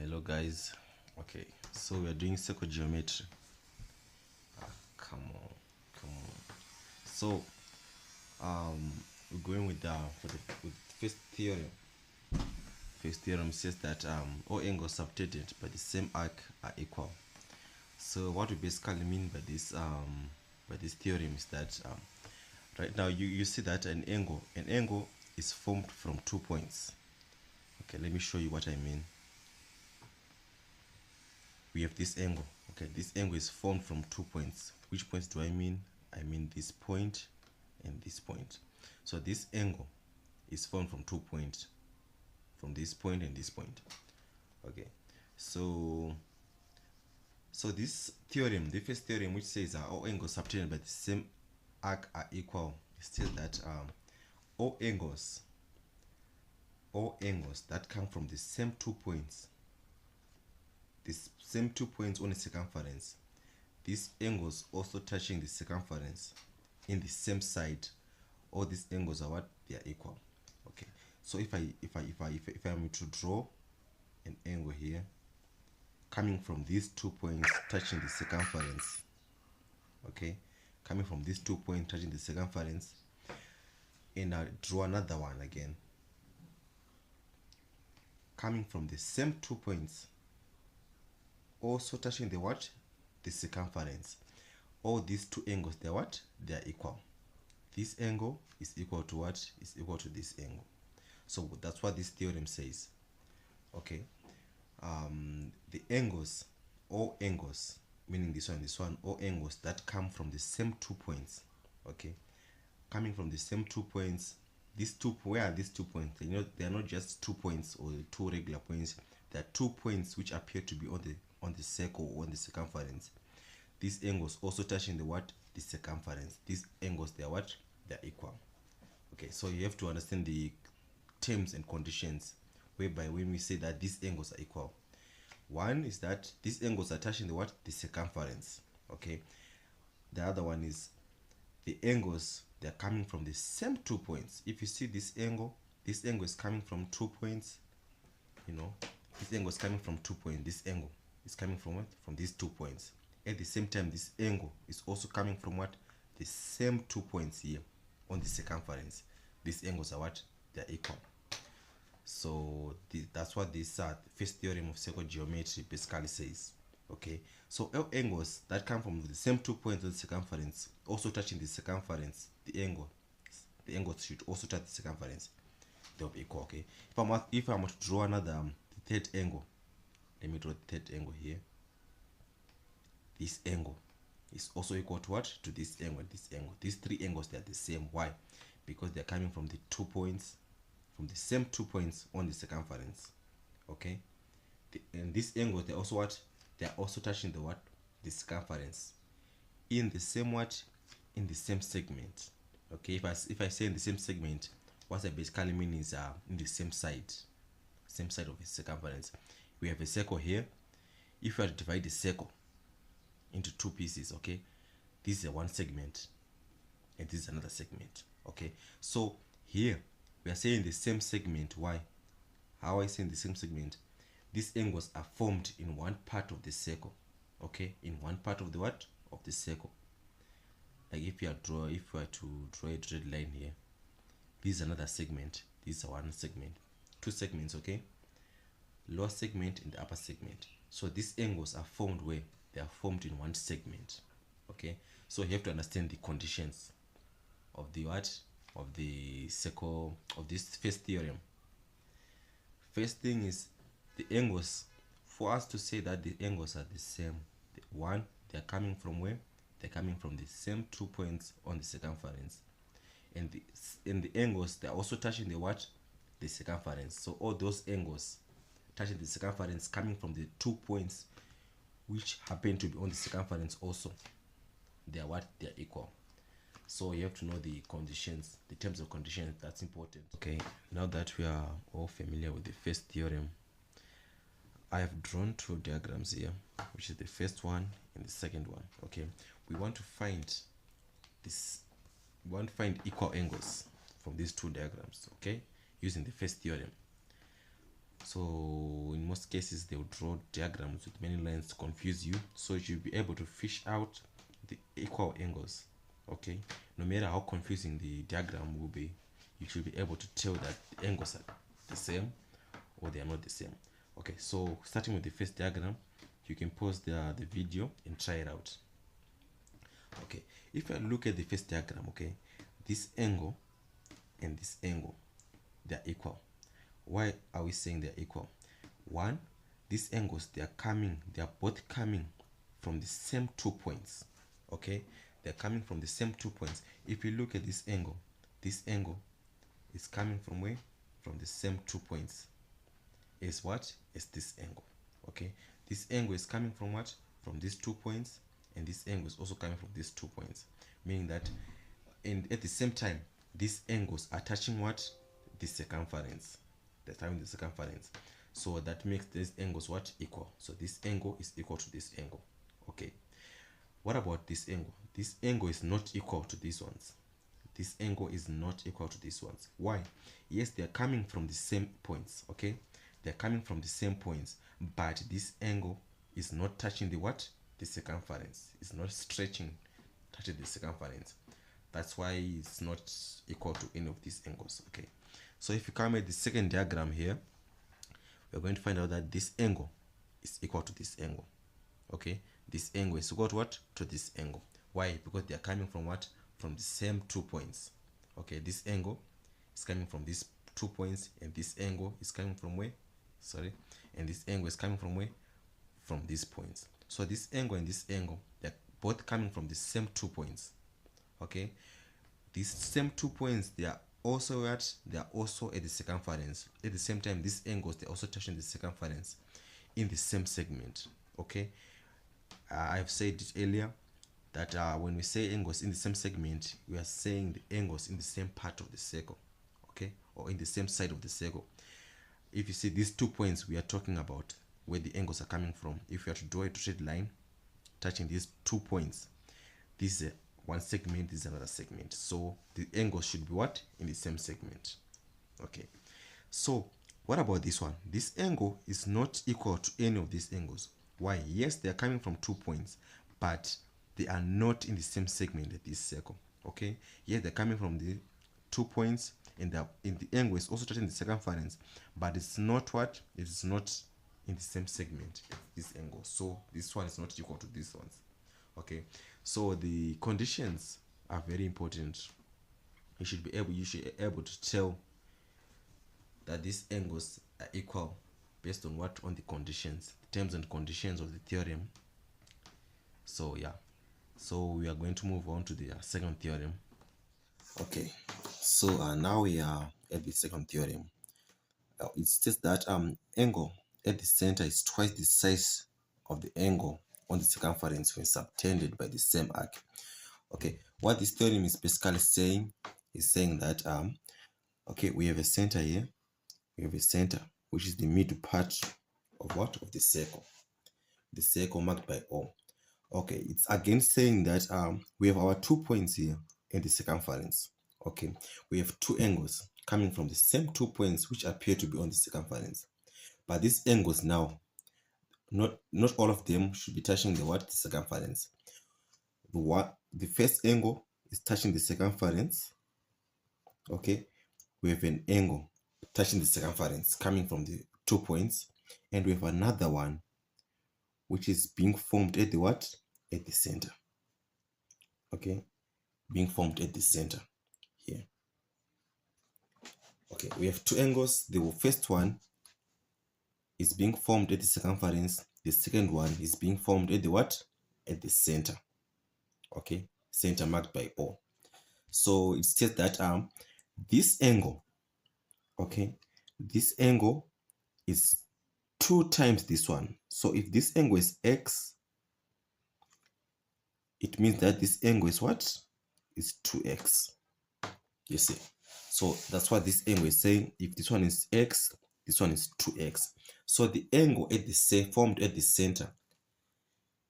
Hello guys. Okay, so we are doing circle geometry. Come on. So we're going with with first theorem. First theorem says that all angles subtended by the same arc are equal. So what we basically mean by this theorem is that right now you see that an angle is formed from 2 points. Okay, let me show you what I mean. We have this angle. Okay, this angle is formed from 2 points. Which points do I mean? I mean this point and this point. So this angle is formed from 2 points, from this point and this point. Okay, so this theorem, the first theorem, which says all angles subtended by the same arc are equal, states that all angles that come from the same 2 points, this same 2 points on the circumference, these angles also touching the circumference in the same side, all these angles are what? They are equal. Okay, so if I'm to draw an angle here coming from these 2 points touching the circumference, okay, coming from these 2 points touching the circumference, and I draw another one again coming from the same 2 points also touching the what? The circumference. All these two angles, they're what? They are equal. This angle is equal to what? Is equal to this angle. So that's what this theorem says. Okay, the angles, all angles, meaning this one, all angles that come from the same 2 points, okay, coming from the same 2 points, where are these 2 points? They are not just 2 points or 2 regular points. There are 2 points which appear to be on the circle or on the circumference. These angles also touching the what? The circumference. These angles, they are what? They are equal. Okay, so you have to understand the terms and conditions whereby when we say that these angles are equal. One is that these angles are touching the what? The circumference. Okay, the other one is the angles, they are coming from the same 2 points. If you see this angle is coming from 2 points. This angle is coming from 2 points. This angle is coming from what? From these 2 points. At the same time, this angle is also coming from what? The same 2 points here on the circumference. These angles are what? They are equal. So that's what this first theorem of circle geometry basically says. Okay, so all angles that come from the same 2 points on the circumference also touching the circumference, the angles should also touch the circumference. They'll be equal. Okay, if I'm to draw another the third angle, let me draw the third angle here. This angle is also equal to what? To this angle and this angle. These three angles, they are the same. Why? Because they are coming from the 2 points, from the same 2 points on the circumference. Okay, and these angles, they also what? They are also touching the what? The circumference in the same what? In the same segment. Okay, if I say in the same segment, what I basically mean is in the same side of the circumference. We have a circle here. If you are to divide the circle into 2 pieces, okay, this is one segment and this is another segment. Okay, so here we are saying the same segment. Why? How I say in the same segment? These angles are formed in one part of the circle. Okay, in one part of the what? Of the circle. Like if you are to draw a straight line here, this is another segment, this is one segment, 2 segments. Okay, lower segment and the upper segment. So these angles are formed where? They are formed in one segment. Okay, so you have to understand the conditions of the what? Of the circle, of this first theorem. First thing is the angles. For us to say that the angles are the same, one, they are coming from where? They're coming from the same 2 points on the circumference, and the angles, they are also touching the what? The circumference. So all those angles touching the circumference coming from the 2 points which happen to be on the circumference also, they are what? They are equal. So you have to know the conditions, the terms of conditions. That's important. Okay, now that we are all familiar with the first theorem, I have drawn 2 diagrams here, which is the first one and the second one. Okay, we want to find equal angles from these 2 diagrams, okay, using the first theorem. So in most cases they will draw diagrams with many lines to confuse you, so you should be able to fish out the equal angles. Okay, no matter how confusing the diagram will be, you should be able to tell that the angles are the same or they are not the same. Okay, so starting with the first diagram, you can pause the video and try it out. Okay, if I look at the first diagram, okay, this angle and this angle, they're equal. Why are we saying they're equal? One, these angles, they are both coming from the same 2 points. Okay, they're coming from the same 2 points. If you look at this angle is coming from where? From the same 2 points. Is what? Is this angle. Okay, this angle is coming from what? From these 2 points, and this angle is also coming from these 2 points, meaning that at the same time these angles are touching what? The circumference. They're touching the circumference, so that makes these angles what? Equal. So this angle is equal to this angle. Okay, what about this angle? This angle is not equal to these ones. This angle is not equal to these ones. Why? Yes, they are coming from the same points. Okay, they're coming from the same points, but this angle is not touching the what? The circumference. It's not stretching, touching the circumference. That's why it's not equal to any of these angles. Okay, so if you come at the second diagram here, we're going to find out that this angle is equal to this angle. Okay, this angle is equal to what? To this angle. Why? Because they are coming from what? From the same 2 points. Okay, this angle is coming from these 2 points, and this angle is coming from where? Sorry, and this angle is coming from where? From these points. So this angle and this angle, they're both coming from the same 2 points. Okay, these same 2 points, they are also at the circumference. At the same time, these angles, they're also touching the circumference in the same segment. Okay, I've said it earlier that when we say angles in the same segment, we are saying the angles in the same part of the circle. Okay, or in the same side of the circle. If you see these 2 points, we are talking about where the angles are coming from. If you are to draw a straight line touching these 2 points, this is one segment, this is another segment, so the angles should be what? In the same segment. Okay, so what about this one? This angle is not equal to any of these angles. Why? Yes, they are coming from 2 points, but they are not in the same segment at this circle. Okay, yes, they're coming from the 2 points, and the angle is also touching the circumference, but it's not what? It's not in the same segment as this angle. So this one is not equal to these ones. Okay, so the conditions are very important. You should be able to tell that these angles are equal based on what? On the conditions, the terms and conditions of the theorem. So yeah, so we are going to move on to the second theorem. Okay, so now we are at the second theorem. It states that angle at the center is twice the size of the angle on the circumference when subtended by the same arc. Okay, what this theorem is basically saying is saying that okay, we have a center here. We have a center which is the middle part of what? Of the circle marked by O. Okay, it's again saying that we have our 2 points here in the circumference. Okay, we have 2 angles coming from the same 2 points which appear to be on the circumference, but these angles now, not all of them should be touching the what? The circumference. The first angle is touching the circumference. Okay, we have an angle touching the circumference coming from the 2 points, and we have another one which is being formed at the what? At the center. Okay, being formed at the center here. Okay, we have 2 angles. The first one is being formed at the circumference. The second one is being formed at the what? At the center. Okay, center marked by O. So it says that this angle, okay, this angle is 2 times this one. So if this angle is x, it means that this angle is what? Is 2x. You see, so that's what this angle is saying. If this one is x, this one is 2x. So the angle at the formed at the center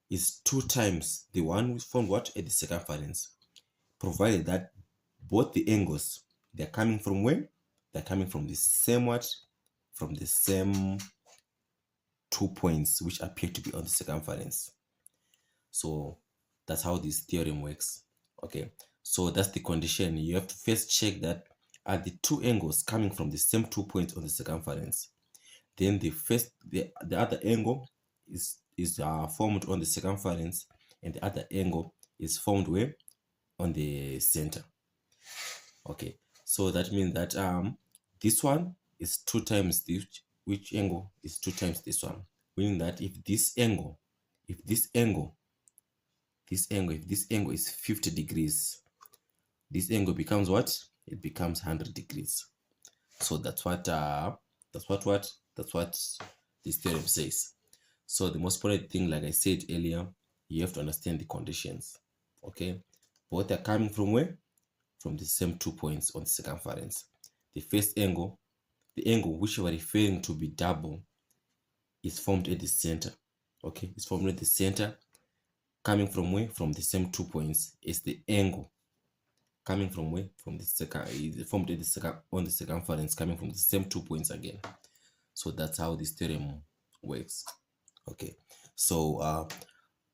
is 2 times the one we formed what? At the circumference, provided that both the angles, they're coming from where? They're coming from the same what? from the same 2 points which appear to be on the circumference. So that's how this theorem works. Okay, so that's the condition. You have to first check that are the two angles coming from the same 2 points on the circumference. Then the other angle is formed on the circumference, and the other angle is formed where? On the center. Okay, so that means that this one is 2 times this, which angle is 2 times this one, meaning that if this angle is 50 degrees, this angle becomes what? It becomes 100 degrees. So that's what this theorem says. So the most important thing, like I said earlier, you have to understand the conditions. Okay, both are coming from where? From the same 2 points on the circumference. The first angle, the angle which we are referring to be double, is formed at the center. Okay, it's formed at the center, coming from where? From the same 2 points. Is the angle coming from where? From the second, formed at the on the circumference, coming from the same 2 points again. So that's how this theorem works. Okay, so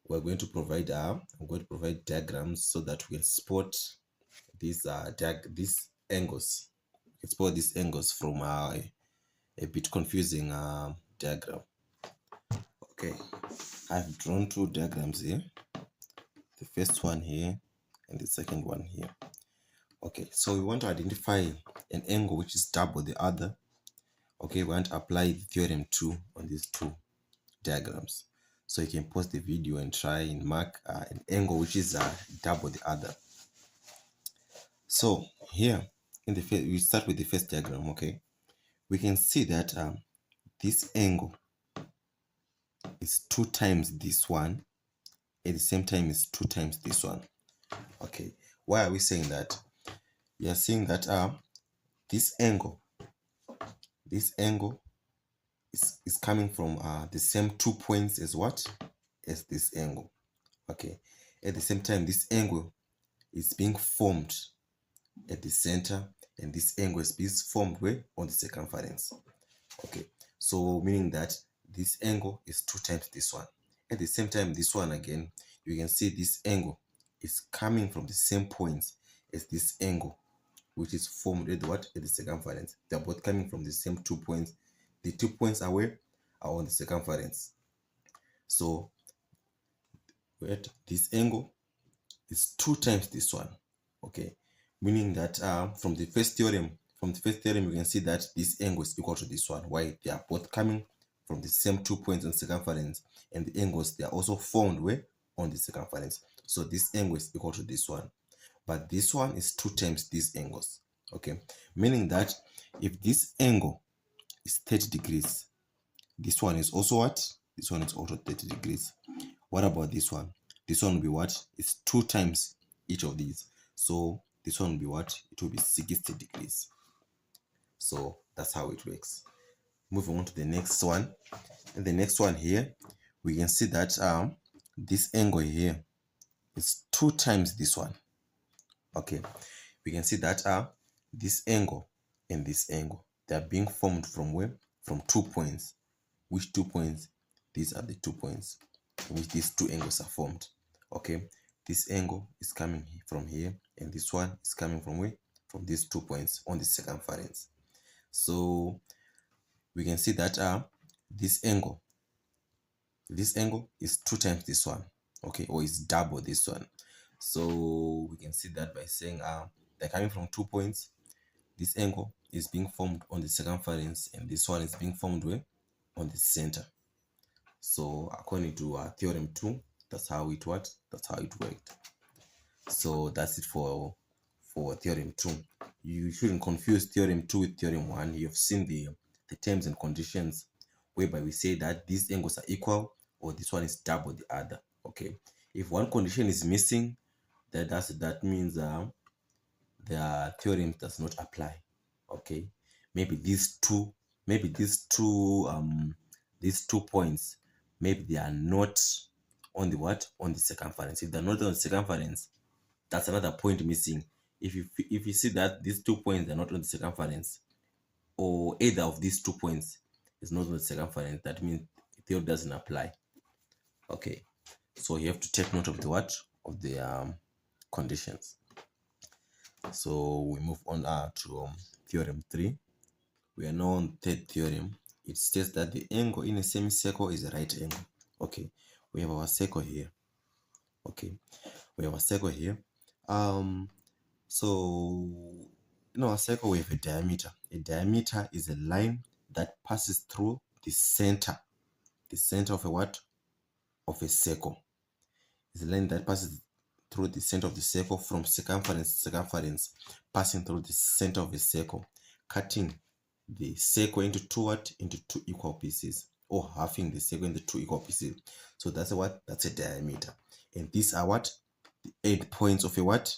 we're going to provide I'm going to provide diagrams so that we can spot these these angles. We can spot these angles from a bit confusing diagram. Okay, I've drawn 2 diagrams here. The first one here and the second one here. Okay, so we want to identify an angle which is double the other. Okay, we want to apply the theorem 2 on these 2 diagrams. So you can pause the video and try and mark an angle which is double the other. So here in the we start with the first diagram. Okay, we can see that this angle is 2 times this one, at the same time is 2 times this one. Okay, why are we saying that? We are saying that this angle is coming from the same 2 points as what? As this angle. Okay, at the same time this angle is being formed at the center, and this angle is being formed where? On the circumference. Okay, so meaning that this angle is 2 times this one. At the same time, this one again, you can see this angle is coming from the same points as this angle, which is formed at what? At the circumference. They're both coming from the same 2 points. The 2 points are where? Are on the circumference. So this angle is 2 times this one. Okay, meaning that from the first theorem, you can see that this angle is equal to this one. Why? They are both coming from the same 2 points on circumference, and the angles, they are also formed where? On the circumference. So this angle is equal to this one, but this one is 2 times these angles. Okay, meaning that if this angle is 30 degrees, this one is also what? This one is also 30 degrees. What about this one? This one will be what? It's 2 times each of these. So this one will be what? It will be 60 degrees. So that's how it works. Moving on to the next one. And the next one here, we can see that this angle here is 2 times this one. Okay, we can see that this angle and this angle, they are being formed from where? From 2 points. Which 2 points? These are the 2 points in which these 2 angles are formed. Okay, this angle is coming from here, and this one is coming from where? From these 2 points on the circumference. So we can see that this angle is 2 times this one. Okay, or is double this one. So we can see that by saying they're coming from 2 points. This angle is being formed on the circumference, and this one is being formed where? On the center. So according to theorem 2, that's how it worked. So that's it for theorem 2. You shouldn't confuse theorem 2 with theorem 1. You've seen the terms and conditions whereby we say that these angles are equal, or this one is double the other. Okay, if one condition is missing, that means the theorem does not apply. Okay, maybe these two points, maybe they are not on the what? On the circumference. If they're not on the circumference, that's another point missing. If you see that these 2 points are not on the circumference, or either of these 2 points is not the circumference, that means theory doesn't apply. Okay, so you have to take note of the what of the conditions. So we move on to theorem 3. We are now on third theorem. It states that the angle in a semicircle is a right angle. Okay, we have our circle here. Okay, we have a circle here. So in our circle we have a diameter. A diameter is a line that passes through the center of a what? Of a circle. It's a line that passes through the center of the circle from circumference to circumference, passing through the center of a circle, cutting the circle into two equal pieces, or halving the circle into 2 equal pieces. So that's a what? That's a diameter. And these are what? The end points of a what?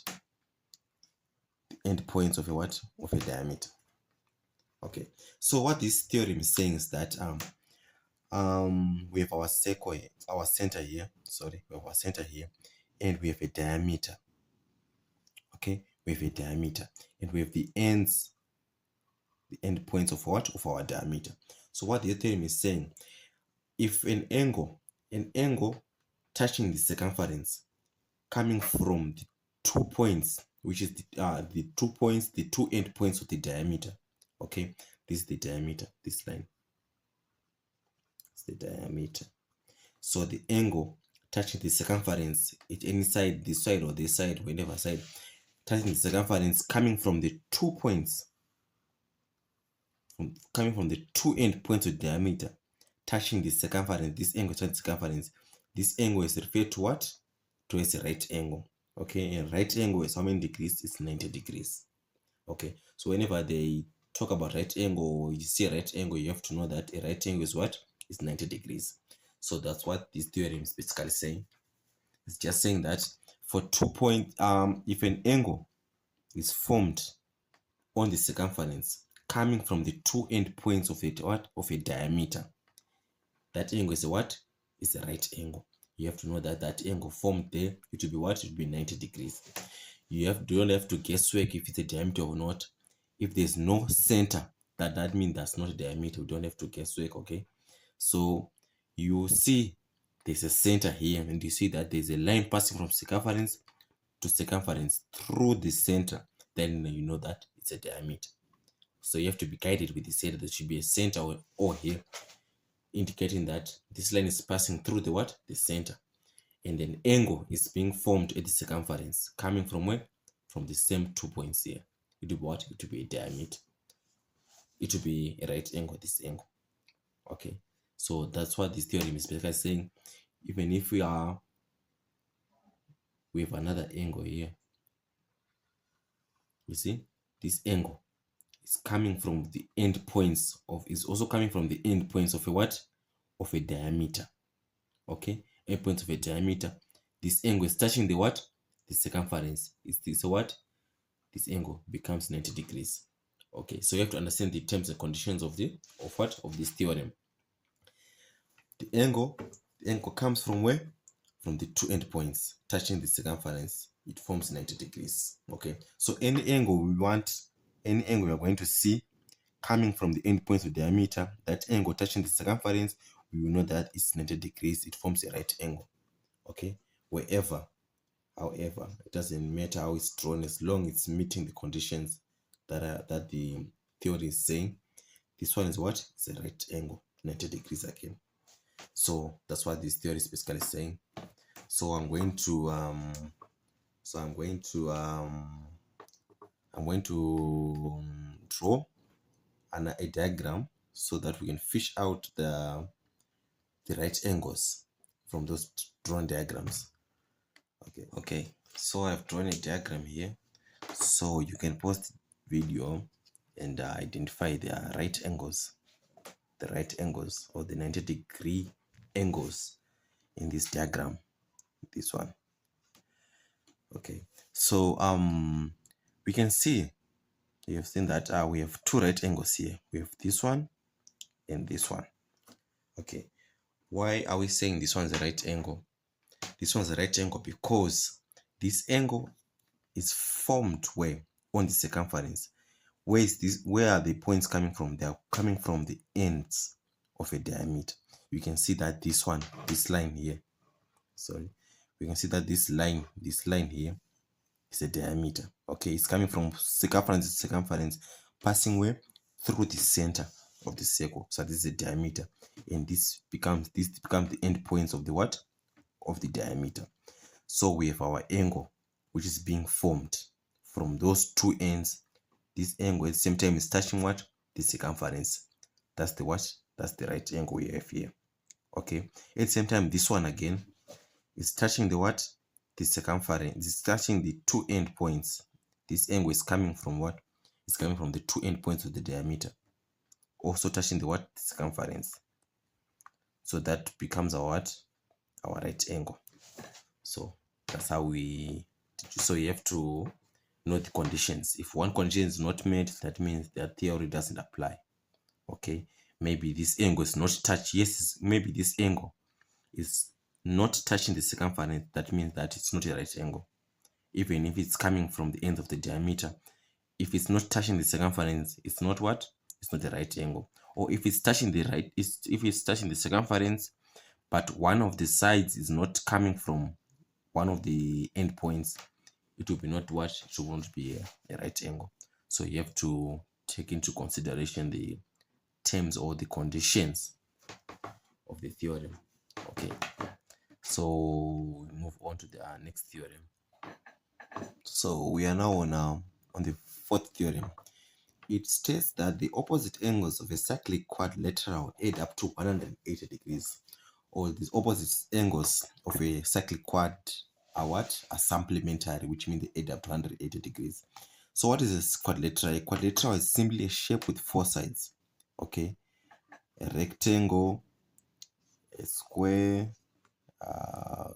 The end points of a what? Of a diameter. Okay. So what this theorem is saying is that we have our circle, our center here. Sorry, we have our center here, and we have a diameter. Okay, we have a diameter, and we have the end points of what? Of our diameter. So what the theorem is saying, if an angle touching the circumference coming from the 2 points, which is the 2 points, the 2 end points of the diameter. Okay, this is the diameter, this line. It's the diameter. So the angle touching the circumference at any side, this side or this side, whatever side, touching the circumference coming from the 2 points, coming from the 2 end points of diameter, touching the circumference, this angle touching the circumference, this angle is referred to what? To as a right angle. Okay, and right angle is how many degrees? It's 90 degrees. Okay, so whenever they talk about right angle, or you see a right angle, you have to know that a right angle is what? Is 90 degrees. So that's what this theorem is basically saying. It's just saying that for 2 points, if an angle is formed on the circumference coming from the 2 end points of it, what? Of a diameter, that angle is a what? Is a right angle. You have to know that that angle formed there, it will be what? It will be 90 degrees. You don't have to guesswork if it's a diameter or not. If there's no center, that means that's not a diameter. We don't have to guesswork. Okay, so you see there's a center here, and you see that there's a line passing from circumference to circumference through the center. Then you know that it's a diameter. So you have to be guided with the center. There should be a center or here, indicating that this line is passing through the what? The center. And an angle is being formed at the circumference, coming from where? From the same 2 points here. It will be what? It will be a diameter. It will be a right angle, this angle. Okay, so that's what this theorem is basically saying. Even if we have another angle here, you see this angle is coming from the end points of, is also coming from the end points of a what? Of a diameter. Okay, end points of a diameter. This angle is touching the what? The circumference. Is this what? This angle becomes 90 degrees. Okay, so you have to understand the terms and conditions of this theorem. The angle comes from where? From the 2 end points touching the circumference. It forms 90 degrees. Okay, so any angle we are going to see coming from the end points of diameter, that angle touching the circumference, we will know that it's 90 degrees. It forms a right angle. Okay, however, it doesn't matter how it's drawn, as long as it's meeting the conditions that the theory is saying. This one is what? It's a right angle, 90 degrees again. So that's what this theory is basically saying. So I'm going to draw a diagram so that we can fish out the right angles from those drawn diagrams. Okay, so I've drawn a diagram here, so you can pause the video and identify the right angles, or the 90-degree angles in this diagram, this one. Okay, so we can see, you have seen that we have 2 right angles here. We have this one and this one. Okay, why are we saying this one's a right angle? This one's a right angle because this angle is formed where? On the circumference. where are the points coming from? They are coming from the ends of a diameter. You can see that this line here, sorry, we can see that this line here is a diameter. Okay, it's coming from circumference to circumference, passing where? Through the center of the circle. So this is a diameter, and this becomes the end points of the what? Of the diameter. So we have our angle, which is being formed from those two ends. This angle at the same time is touching what? The circumference. That's the what? That's the right angle we have here. Okay. At the same time, this one again is touching the what? The circumference. It's touching the two end points. This angle is coming from what? It's coming from the two end points of the diameter. Also touching the what? The circumference. So that becomes our what? Our right angle. So that's how we teach. So you have to know the conditions. If one condition is not met, that means that theory doesn't apply. Okay, maybe this angle is not touched. Yes, maybe this angle is not touching the circumference. That means that it's not a right angle. Even if it's coming from the end of the diameter, if it's not touching the circumference, it's not what? It's not the right angle. Or if it's touching the right, if it's touching the circumference, but one of the sides is not coming from one of the endpoints, it will be not what? It will not be a right angle. So you have to take into consideration the terms or the conditions of the theorem. Okay, so we move on to the next theorem. So we are now on the fourth theorem. It states that the opposite angles of a cyclic quadrilateral add up to 180 degrees. Or the opposite angles of a cyclic quad are what? Are supplementary, which means they add up to 180 degrees. So what is a quadrilateral? A quadrilateral is simply a shape with four sides. Okay, a rectangle, a square, a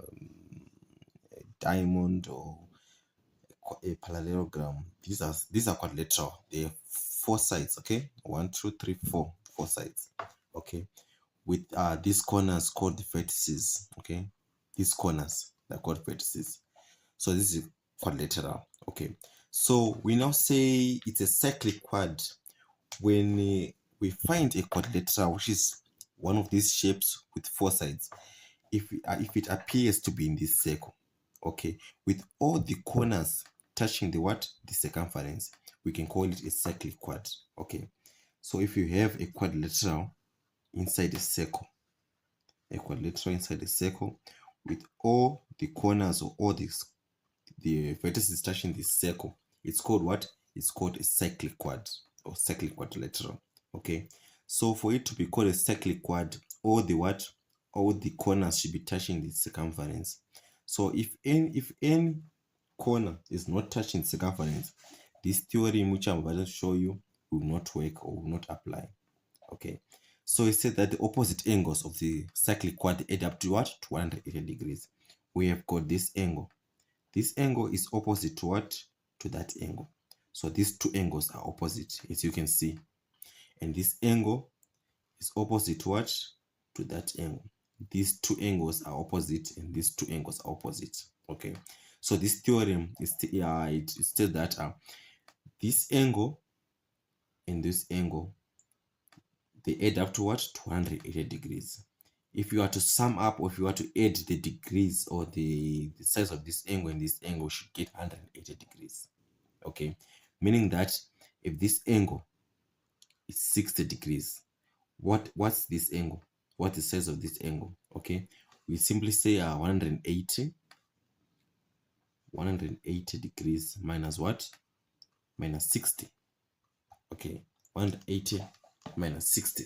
diamond, or a parallelogram. These are quadrilateral. They have four sides. Okay, 1, 2, 3, 4 sides. Okay, with these corners called the vertices. Okay, these corners are called vertices. So this is quadrilateral. Okay, so we now say it's a cyclic quad when we find a quadrilateral, which is one of these shapes with four sides. If it appears to be in this circle, okay, with all the corners touching the what? The circumference, we can call it a cyclic quad. Okay, so if you have a quadrilateral inside a circle, with all the corners or all the vertices touching this circle, it's called what? It's called a cyclic quad or cyclic quadrilateral. Okay, so for it to be called a cyclic quad, all the corners should be touching the circumference. So if any corner is not touching circumference, this theorem which I'm about to show you will not work or will not apply. Okay, so it said that the opposite angles of the cyclic quad add up to what? To 180 degrees. We have got this angle. This angle is opposite to what? To that angle. So these two angles are opposite, as you can see. And this angle is opposite to what? To that angle. These two angles are opposite, and these two angles are opposite. Okay, so this theorem is it states that this angle and this angle, they add up to what? 280 degrees. If you are to sum up, or if you are to add the degrees or the size of this angle and this angle, should get 180 degrees. Okay, meaning that if this angle is 60 degrees, what's this angle? What's the size of this angle? Okay, we simply say 180 degrees minus what? Minus 60. Okay, 180 minus 60.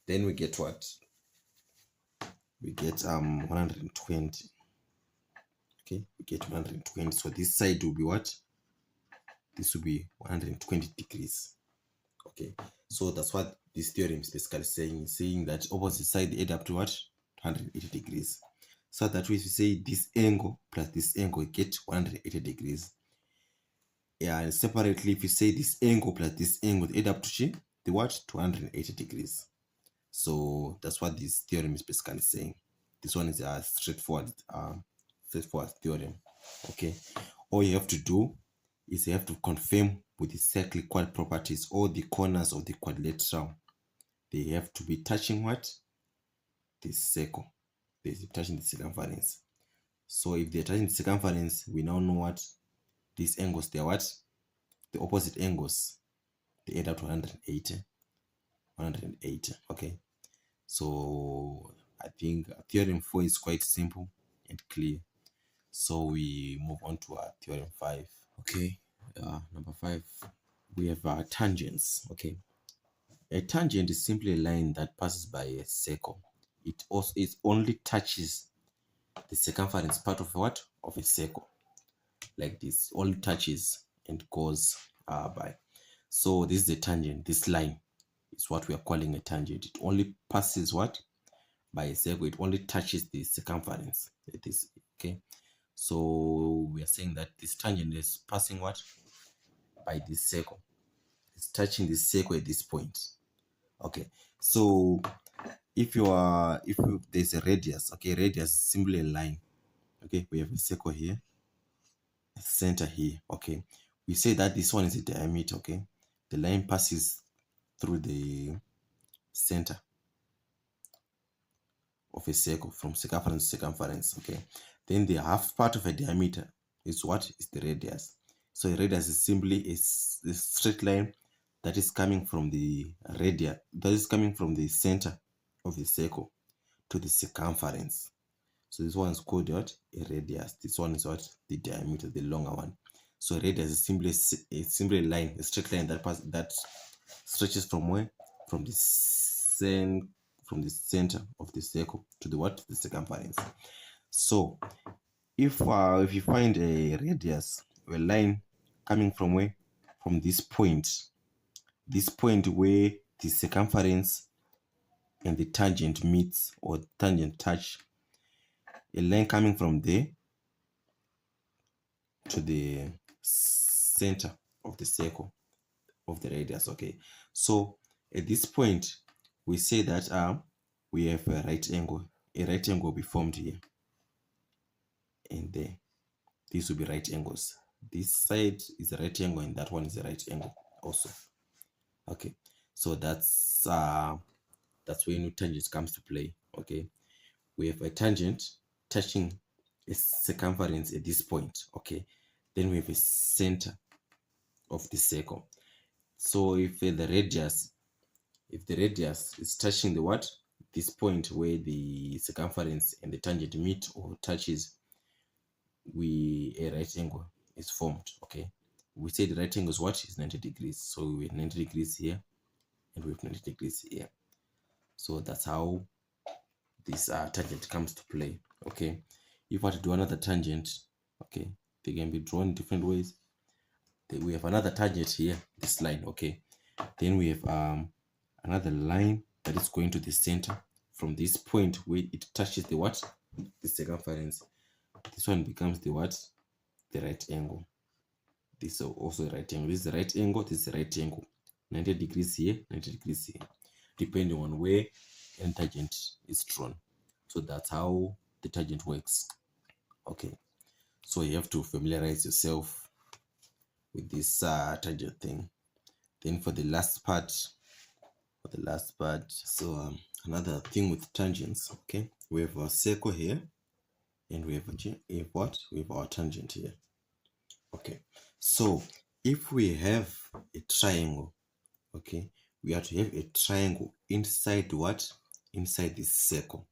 Then we get what? We get 120. Okay, we get 120. So this side will be what? This will be 120 degrees. Okay, so that's what this theorem is basically saying that opposite side add up to what? 180 degrees. So that way, if you say this angle plus this angle, get 180 degrees. Yeah, and separately, if you say this angle plus this angle, add up to the what? 280 degrees. So that's what this theorem is basically saying. This one is a straightforward theorem. Okay, all you have to do is you have to confirm with the cyclic quad properties, all the corners of the quadrilateral, they have to be touching what? This circle. They're touching the circumference. So if they're touching the circumference, we now know what? These angles, they're what? The opposite angles. They add up to 180. 180, okay? So I think theorem 4 is quite simple and clear. So we move on to our theorem 5. Okay, number 5, we have tangents. Okay, a tangent is simply a line that passes by a circle. It only touches the circumference part of what? Of a circle, like this. Only touches and goes by. So this is a tangent. This line is what we are calling a tangent. It only passes what? By a circle. It only touches the circumference. It is okay. So we are saying that this tangent is passing what? By this circle. It's touching this circle at this point. Okay. So if there's a radius, okay, radius is simply a line. Okay, we have a circle here, a center here. Okay, we say that this one is a diameter. Okay, the line passes through the center of a circle from circumference to circumference. Okay, then the half part of a diameter is what? Is the radius. So a radius is simply a straight line that is coming from the radius, that is coming from the center of the circle to the circumference. So this one is called what? A radius. This one is what? The diameter, the longer one. So a radius is simply a line, a straight line that stretches from where? From the center of the circle to the what? The circumference. So if you find a radius, a line coming from where? From this point where the circumference and the tangent meets or tangent touch, a line coming from there to the center of the circle of the radius. Okay, so at this point we say that we have a right angle. A right angle will be formed here and there. These will be right angles. This side is a right angle and that one is a right angle also. Okay, so that's where new tangent comes to play. Okay, we have a tangent touching a circumference at this point. Okay, then we have a center of the circle. So if the radius is touching the what? This point where the circumference and the tangent meet or touches, a right angle is formed. Okay, we say the right angle is what? Is 90 degrees. So we have 90 degrees here and we have 90 degrees here. So that's how this tangent comes to play. Okay, if I were to do another tangent, okay, they can be drawn in different ways. Then we have another tangent here, this line. Okay, then we have another line that is going to the center from this point where it touches the what? The circumference. This one becomes the what? The right angle. This is also a right angle. This is the right angle. This is the right angle. 90 degrees here, 90 degrees here, depending on where the tangent is drawn. So that's how the tangent works. Okay, so you have to familiarize yourself with this tangent thing. Then for the last part, so another thing with tangents. Okay, we have our circle here and we have what? We have our tangent here. Okay, so if we have a triangle, okay, we have to have a triangle inside what? Inside this circle.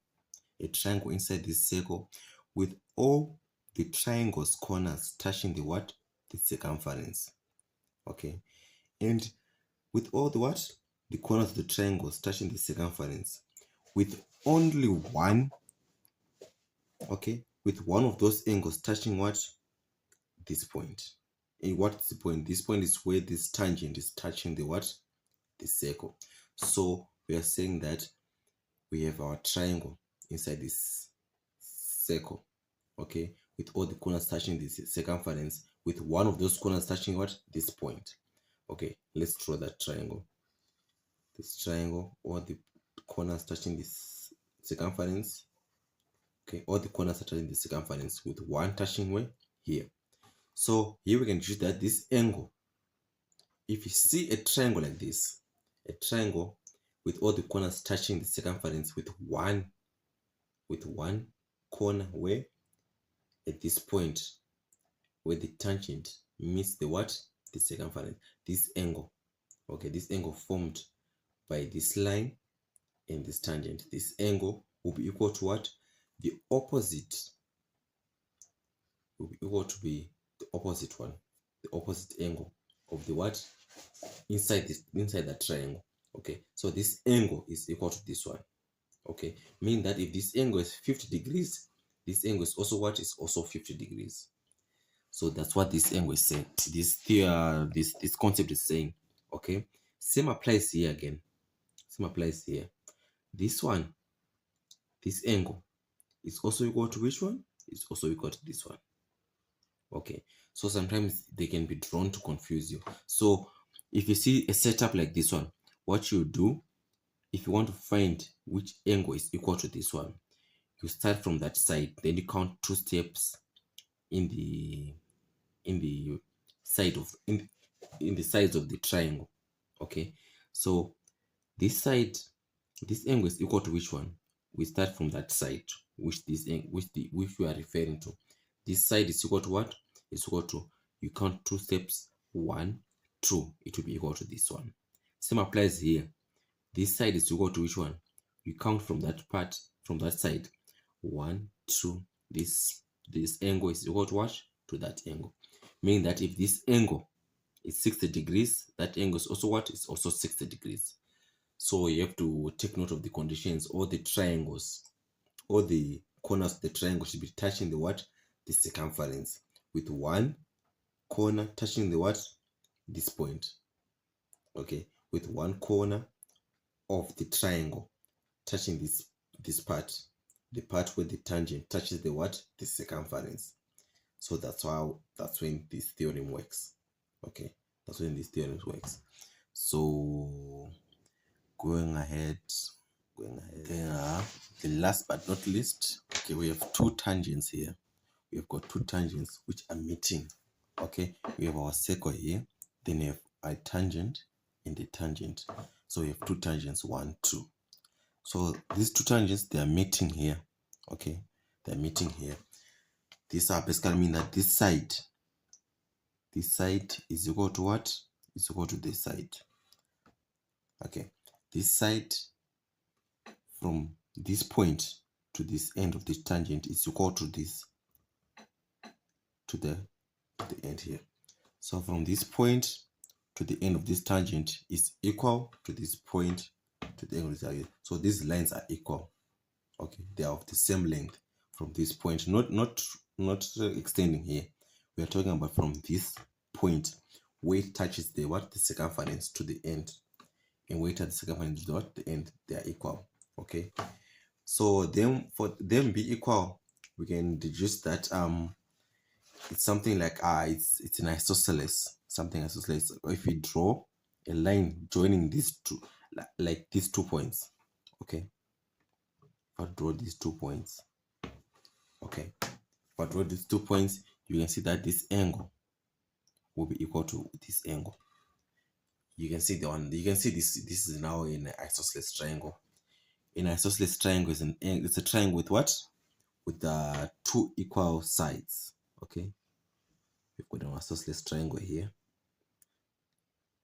A triangle inside this circle with all the triangle's corners touching the what? The circumference. Okay, and with all the what? The corners of the triangles touching the circumference, with only one, okay, with one of those angles touching what? This point. And what's the point? This point is where this tangent is touching the what? The circle. So we are saying that we have our triangle inside this circle, okay, with all the corners touching this circumference, with one of those corners touching what? This point. Okay, let's draw that triangle. This triangle, all the corners touching this circumference. Okay, all the corners are touching the circumference with one touching where? Here. So here we can choose that this angle if you see a triangle like this, a triangle with all the corners touching the circumference with one corner where at this point where the tangent meets the what? The circumference. This angle. Okay, this angle formed by this line and this tangent. This angle will be equal to what? The opposite will be equal to be the opposite one. The opposite angle of the what? Inside that triangle. Okay, so this angle is equal to this one. Okay, meaning that if this angle is 50 degrees, this angle is also what? Is also 50 degrees. So that's what this angle is saying. This concept is saying. Okay, same applies here again. Same applies here. This one, this angle is also equal to which one? It's also equal to this one. Okay, so sometimes they can be drawn to confuse you. So if you see a setup like this one, what you do, if you want to find which angle is equal to this one, you start from that side, then you count 2 steps in the sides of the triangle. Okay, so this side, this angle is equal to which one? We start from that side, which we are referring to. This side is equal to what? It's equal to, you count 2 steps, 1, 2, it will be equal to this one. Same applies here. This side is equal to which one? You count from that part, from that side, 1, 2. This angle is equal to what? To that angle. Meaning that if this angle is 60 degrees, that angle is also what? It's also 60 degrees. So you have to take note of the conditions. All the triangles, all the corners of the triangle should be touching the what? The circumference, with one corner touching the what? This point. Okay, with one corner of the triangle touching this part, the part where the tangent touches the what? The circumference. So that's when this theorem works. Okay, that's when this theorem works. So going ahead, the last but not least, okay, we have 2 tangents here. We have got 2 tangents which are meeting. Okay, we have our circle here, then we have a tangent and a tangent. So we have 2 tangents, 1, 2. So these 2 tangents, they are meeting here. Okay, they're meeting here. These are basically mean that this side is equal to what? Is equal to this side. Okay, this side from this point to this end of this tangent is equal to this, to the end here. So from this point to the end of this tangent is equal to this point to the end of this tangent. So these lines are equal. Okay, they are of the same length from this point, not extending here. We are talking about from this point where it touches the what? The circumference to the end, and where it touches the circumference to what? The end. They are equal. Okay, so for them be equal, we can deduce that it's something like it's an isosceles, something isosceles. If we draw a line joining these two, like these 2 points. Okay, if I draw these 2 points, okay, if I draw these 2 points, you can see that this angle will be equal to this angle. You can see this is now in an isosceles triangle. An isosceles triangle is it's a triangle with what? With 2 equal sides. Okay, we've got an isosceles triangle here.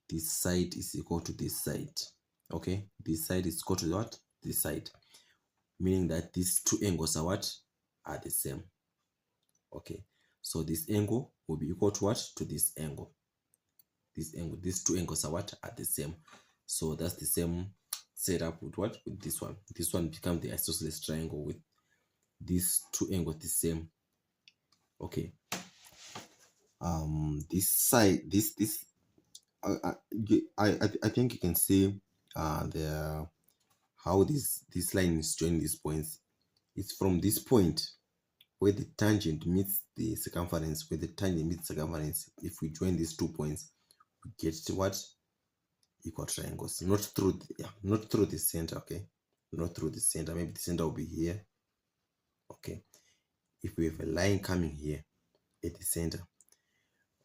This side is equal to this side. Okay, this side is equal to what? This side, meaning that these 2 angles are what? Are the same. Okay, so this angle will be equal to what? To this angle. This angle, these 2 angles are what? Are the same. So that's the same setup with what? With this one. This one becomes the isosceles triangle with these 2 angles the same. Okay, this side, I think you can see how this line is joining these points. It's from this point where the tangent meets the circumference, if we join these 2 points, we get to what? Equal triangles. Not through the center. Okay, not through the center. Maybe the center will be here. Okay, if we have a line coming here at the center,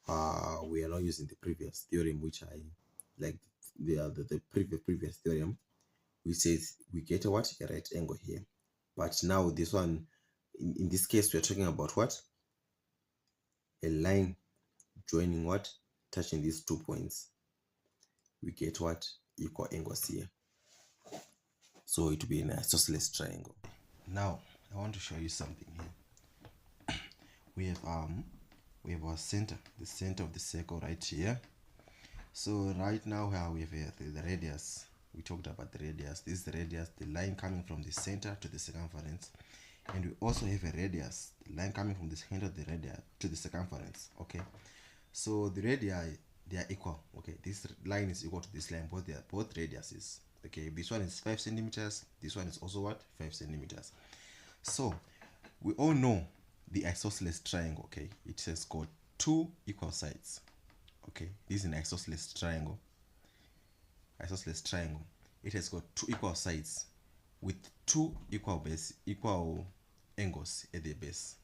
we are not using the previous theorem, which I like, the previous theorem, which says we get a what, a right angle here. But now this one, in this case, we're talking about what, a line joining what, touching these 2 points. We get what, equal angles here. So it will be an isosceles triangle. Now I want to show you something here. We have our center, the center of the circle right here. So right now we have the radius. We talked about the radius. This is the radius, the line coming from the center to the circumference. And we also have a radius, the line coming from the center of the radius to the circumference. Okay, so the radii, they are equal. Okay, this line is equal to this line, both radiuses. Okay, this one is 5 centimeters, this one is also what, 5 centimeters. So we all know the isosceles triangle. Okay, it has got 2 equal sides. Okay, this is an isosceles triangle. Isosceles triangle, it has got 2 equal sides with 2 equal angles at the base.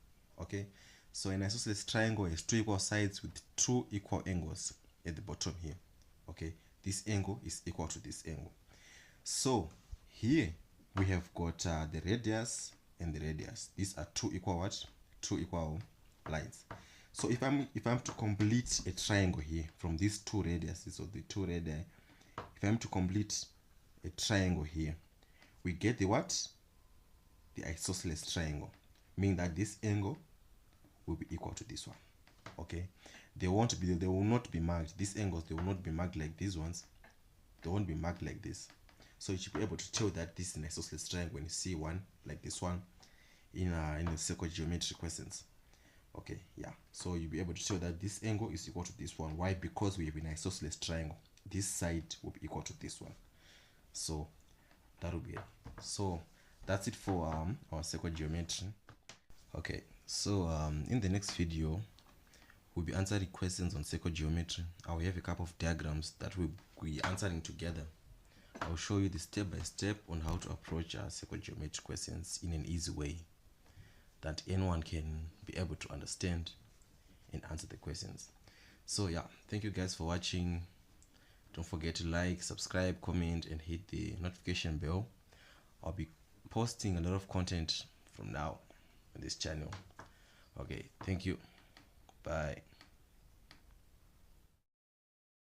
Okay, so an isosceles triangle has 2 equal sides with 2 equal angles at the bottom here. Okay, this angle is equal to this angle. So here we have got the radius and the radius. These are 2 equal what, 2 equal lines. So if I'm to complete a triangle here from these 2 radiuses, or the 2 radii, if I'm to complete a triangle here, we get the what, the isosceles triangle, meaning that this angle will be equal to this one. Okay, they will not be marked, these angles, they will not be marked like these ones, they won't be marked like this. So you should be able to tell that this is an isosceles triangle when you see one like this one in the circle geometry questions. Okay, yeah, so you'll be able to show that this angle is equal to this one. Why? Because we have an isosceles triangle, this side will be equal to this one. So that will be it. So that's it for our circle geometry. Okay, so in the next video we'll be answering questions on circle geometry. I'll have a couple of diagrams that we'll be answering together. I'll show you the step by step on how to approach circle geometry questions in an easy way that anyone can be able to understand and answer the questions. So yeah, thank you guys for watching. Don't forget to like, subscribe, comment, and hit the notification bell. I'll be posting a lot of content from now on this channel. Okay, thank you. Bye.